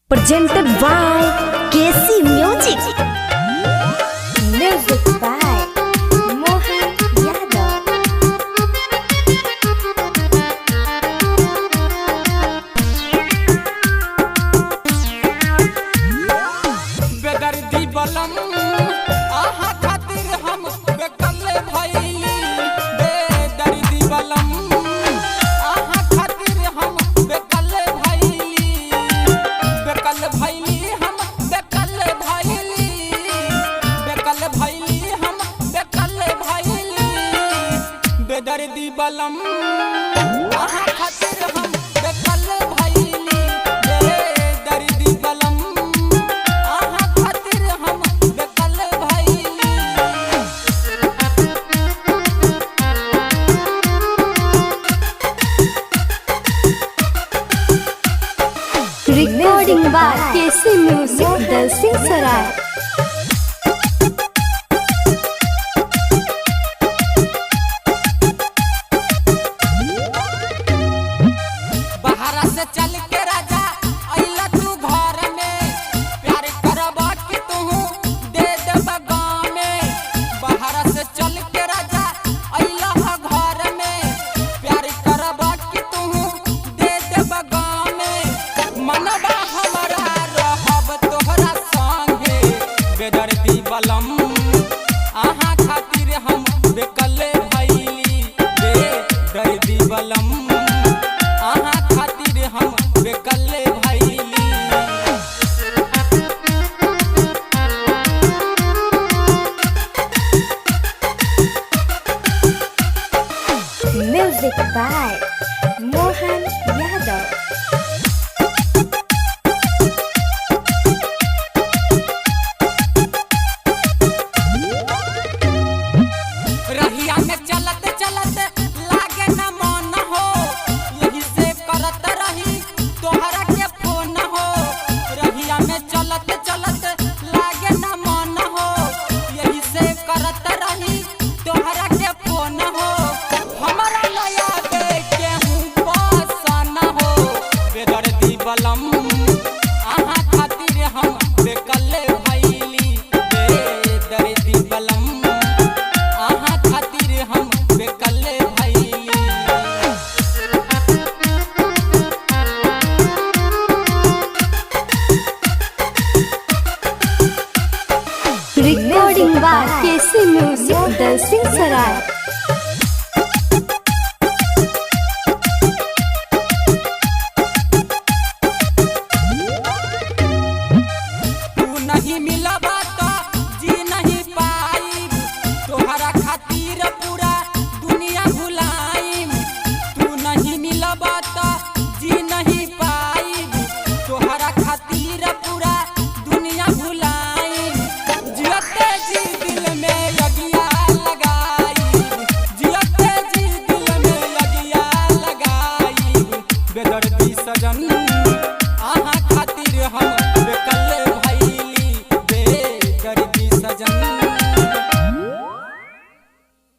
Presented by KC Music. Music by Mohan Yadav. बेदर्दी बलम आहा खातिर हम बेकल भइली। बेदर्दी बलम आहा खातिर हम बेकल भइली। बेकल भइली हम बेकल भइली। बेकल भइली हम बेकल भइली। बेदर्दी बलम आहा खातिर हम बेकल भइली। बेदर्दी बलम Recording by KC Music, Dalsing Sarai. बहरा से चल के राजा अइला तू घर में। प्यार करबा कि तू दे देब गाँव में। बहरा से चल के राजा अइला घर में। प्यार करबा कि तू दे देब गाँव में। मनबा हमारा रहब तोहरा संगे। बेदर्दी बलम आहा खातिर हम बेकल भइली। बेदर्दी बलम आहा खातिर हम बेकल भइली। Music by Mohan Yadav. रहिया में चलत चलत लागे न मन हो। यही से करत रही तोहरा के फोन हो। रहिया में चलत चलत लागे न मन हो। यही से करत रही तोहरा के फोन हो। हमारा नया के हूँ पसन हो। बेदर्दी बलम आहा खातिर हम बेकल भइली। बेदर्दी बलम आहा खातिर हम बेकल भइली। Recording by KC Music, Dalsing Sarai. तू नहीं मिलबा तो जी नहीं पाई। तोहरा खातिर पूरा दुनिया भुलाइम। तू नहीं मिलबा तो जी नहीं पाई। तोहरा खातिर पूरा दुनिया भुलाइम। जियते जी दिल में लगिया लगाई। जियते जी दिल में लगिया लगाई। बेदर्दी सजन